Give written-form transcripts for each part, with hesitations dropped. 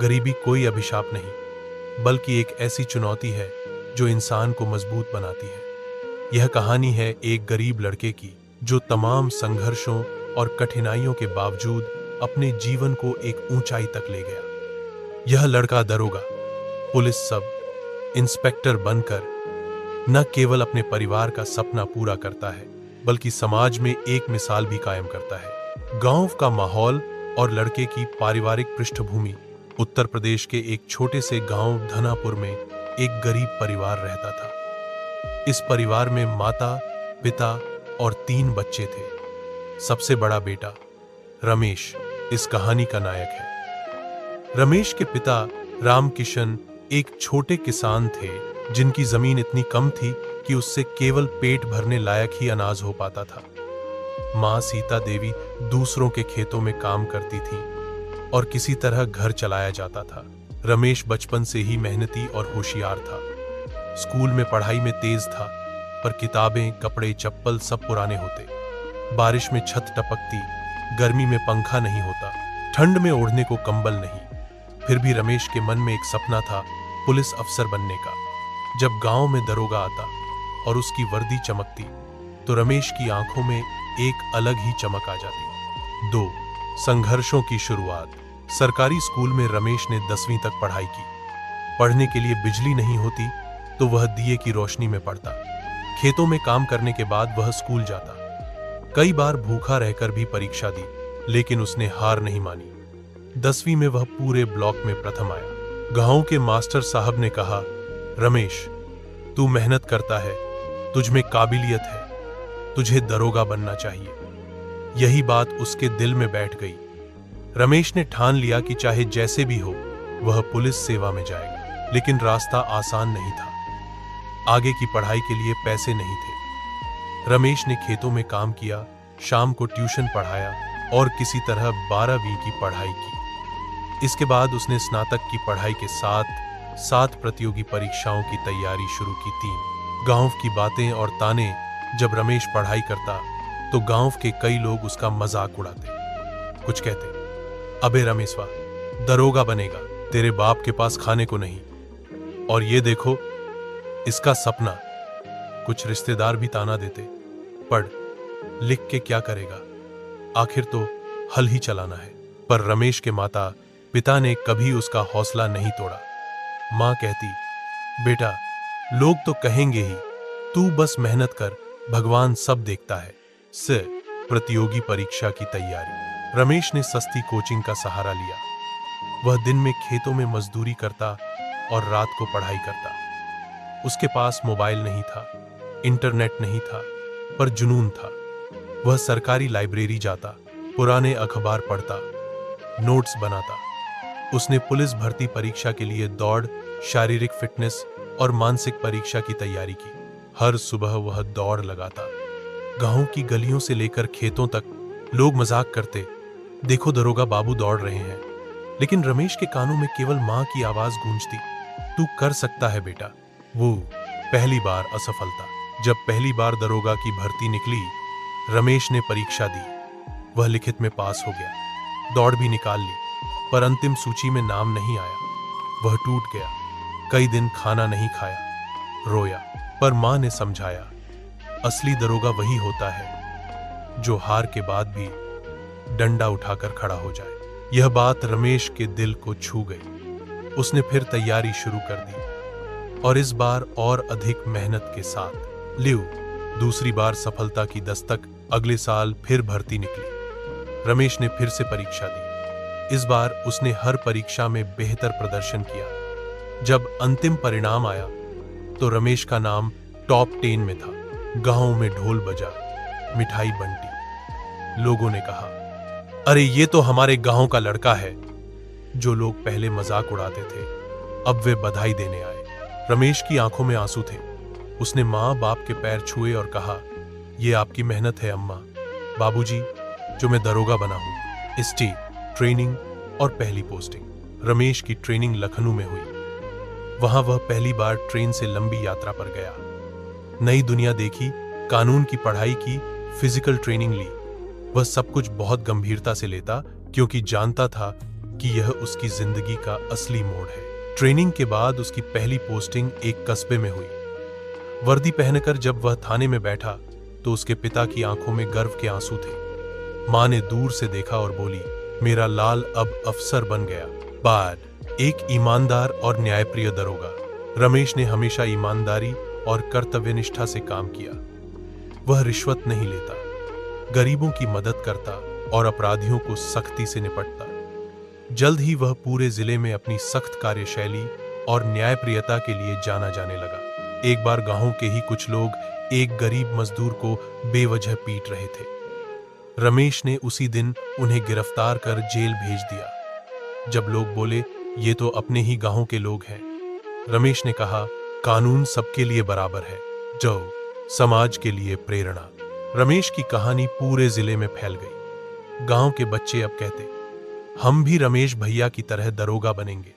गरीबी कोई अभिशाप नहीं, बल्कि एक ऐसी चुनौती है जो इंसान को मजबूत बनाती है। यह कहानी है एक गरीब लड़के की जो तमाम संघर्षों और कठिनाइयों के बावजूद अपने जीवन को एक ऊंचाई तक ले गया। यह लड़का दरोगा, पुलिस सब इंस्पेक्टर बनकर न केवल अपने परिवार का सपना पूरा करता है, बल्कि समाज में एक मिसाल भी कायम करता है। गांव का माहौल और लड़के की पारिवारिक पृष्ठभूमि। उत्तर प्रदेश के एक छोटे से गांव धनापुर में एक गरीब परिवार रहता था। इस परिवार में माता, पिता और 3 बच्चे थे। सबसे बड़ा बेटा रमेश इस कहानी का नायक है। रमेश के पिता रामकिशन एक छोटे किसान थे जिनकी जमीन इतनी कम थी कि उससे केवल पेट भरने लायक ही अनाज हो पाता था। मां सीता देवी दूसरों के खेतों में काम करती थीं और किसी तरह घर चलाया जाता था। रमेश बचपन से ही मेहनती और होशियार था। स्कूल में पढ़ाई में तेज था, पर किताबें, कपड़े, चप्पल सब पुराने होते। बारिश में छत टपकती, गर्मी में पंखा नहीं होता, ठंड में ओढ़ने को कंबल नहीं। फिर भी रमेश के मन में एक सपना था, पुलिस अफसर बनने का। जब गांव में दरोगा आता और उसकी वर्दी चमकती तो रमेश की आंखों में एक अलग ही चमक आ जाती। 2 संघर्षों की शुरुआत। सरकारी स्कूल में रमेश ने 10वीं तक पढ़ाई की। पढ़ने के लिए बिजली नहीं होती तो वह दिए की रोशनी में पढ़ता। खेतों में काम करने के बाद वह स्कूल जाता। कई बार भूखा रहकर भी परीक्षा दी, लेकिन उसने हार नहीं मानी। 10वीं में वह पूरे ब्लॉक में प्रथम आया। गांव के मास्टर साहब ने कहा, रमेश, तू मेहनत करता है, तुझ में काबिलियत है, तुझे दरोगा बनना चाहिए। यही बात उसके दिल में बैठ गई। रमेश ने ठान लिया कि चाहे जैसे भी हो वह पुलिस सेवा में जाएगा। लेकिन रास्ता आसान नहीं था। आगे की पढ़ाई के लिए पैसे नहीं थे। रमेश ने खेतों में काम किया, शाम को ट्यूशन पढ़ाया और किसी तरह 12वीं की पढ़ाई की। इसके बाद उसने स्नातक की पढ़ाई के साथ 7 प्रतियोगी परीक्षाओं की तैयारी शुरू की थी। गांव की बातें और ताने। जब रमेश पढ़ाई करता तो गांव के कई लोग उसका मजाक उड़ाते। कुछ कहते, अबे रमेशवा, दरोगा बनेगा, तेरे बाप के पास खाने को नहीं। और ये देखो इसका सपना। कुछ रिश्तेदार भी ताना देते, पढ़ लिख के क्या करेगा, आखिर तो हल ही चलाना है। पर रमेश के माता पिता ने कभी उसका हौसला नहीं तोड़ा। मां कहती, बेटा, लोग तो कहेंगे ही, तू बस मेहनत कर, भगवान सब देखता है। प्रतियोगी परीक्षा की तैयारी। रमेश ने सस्ती कोचिंग का सहारा लिया। वह दिन में खेतों में मजदूरी करता और रात को पढ़ाई करता। उसके पास मोबाइल नहीं था, इंटरनेट नहीं था, पर जुनून था। वह सरकारी लाइब्रेरी जाता, पुराने अखबार पढ़ता, नोट्स बनाता। उसने पुलिस भर्ती परीक्षा के लिए दौड़, शारीरिक फिटनेस और मानसिक परीक्षा की तैयारी की। हर सुबह वह दौड़ लगाता। गांव की गलियों से लेकर खेतों तक लोग मजाक करते, देखो दरोगा बाबू दौड़ रहे हैं। लेकिन रमेश के कानों में केवल मां की आवाज गूंजती, तू कर सकता है बेटा। वो पहली बार असफलता। जब पहली बार दरोगा की भर्ती निकली, रमेश ने परीक्षा दी। वह लिखित में पास हो गया, दौड़ भी निकाल ली, पर अंतिम सूची में नाम नहीं आया। वह टूट गया। कई दिन खाना नहीं खाया, रोया। पर मां ने समझाया, असली दरोगा वही होता है जो हार के बाद भी डंडा उठाकर खड़ा हो जाए। यह बात रमेश के दिल को छू गई। उसने फिर तैयारी शुरू कर दी और इस बार और अधिक मेहनत के साथ। दूसरी बार सफलता की दस्तक। अगले साल फिर भर्ती निकली। रमेश ने फिर से परीक्षा दी। इस बार उसने हर परीक्षा में बेहतर प्रदर्शन किया। जब अंतिम परिणाम आया तो रमेश का नाम टॉप 10 में था। गांव में ढोल बजा, मिठाई बंटी। लोगों ने कहा, अरे ये तो हमारे गांव का लड़का है। जो लोग पहले मजाक उड़ाते थे, अब वे बधाई देने आए। रमेश की आंखों में आंसू थे। उसने मां बाप के पैर छुए और कहा, ये आपकी मेहनत है अम्मा, बाबूजी, जो मैं दरोगा बना हूं। स्टेट ट्रेनिंग और पहली पोस्टिंग। रमेश की ट्रेनिंग लखनऊ में हुई। वहां वह पहली बार ट्रेन से लंबी यात्रा पर गया। नई दुनिया देखी, कानून की पढ़ाई की, फिजिकल ट्रेनिंग ली। वह सब कुछ बहुत गंभीरता से लेता, क्योंकि जानता था कि यह उसकी जिंदगी का असली मोड़ है। ट्रेनिंग के बाद उसकी पहली पोस्टिंग एक कस्बे में हुई। वर्दी पहनकर जब वह थाने में बैठा तो उसके पिता की आंखों में गर्व के आंसू थे। मां ने दूर से देखा और बोली, मेरा लाल अब अफसर बन गया। बाद एक ईमानदार और न्यायप्रिय दरोगा। रमेश ने हमेशा ईमानदारी और कर्तव्यनिष्ठा से काम किया। वह रिश्वत नहीं लेता, गरीबों की मदद करता और अपराधियों को सख्ती से निपटता। जल्द ही वह पूरे जिले में अपनी सख्त कार्यशैली और न्यायप्रियता के लिए जाना जाने लगा। एक बार गांव के ही कुछ लोग एक गरीब मजदूर को बेवजह पीट रहे थे। रमेश ने उसी दिन उन्हें गिरफ्तार कर जेल भेज दिया। जब लोग बोले, ये तो अपने ही गांव के लोग हैं, रमेश ने कहा, कानून सबके लिए बराबर है, जो समाज के लिए प्रेरणा। रमेश की कहानी पूरे जिले में फैल गई। गांव के बच्चे अब कहते, हम भी रमेश भैया की तरह दरोगा बनेंगे।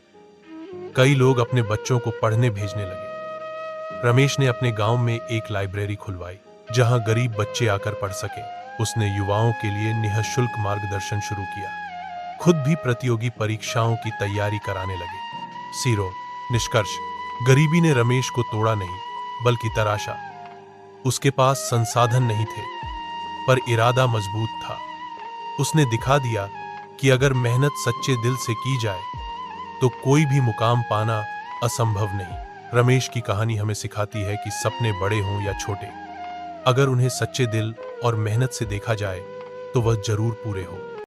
कई लोग अपने बच्चों को पढ़ने भेजने लगे। रमेश ने अपने गांव में एक लाइब्रेरी खुलवाई जहां गरीब बच्चे आकर पढ़ सके। उसने युवाओं के लिए निःशुल्क मार्गदर्शन शुरू किया। खुद भी प्रतियोगी परीक्षाओं की तैयारी कराने लगे। सिरो निष्कर्ष, गरीबी ने रमेश को तोड़ा नहीं बल्कि तराशा। उसके पास संसाधन नहीं थे पर इरादा मजबूत था। उसने दिखा दिया कि अगर मेहनत सच्चे दिल से की जाए तो कोई भी मुकाम पाना असंभव नहीं। रमेश की कहानी हमें सिखाती है कि सपने बड़े हों या छोटे, अगर उन्हें सच्चे दिल और मेहनत से देखा जाए तो वह जरूर पूरे हो।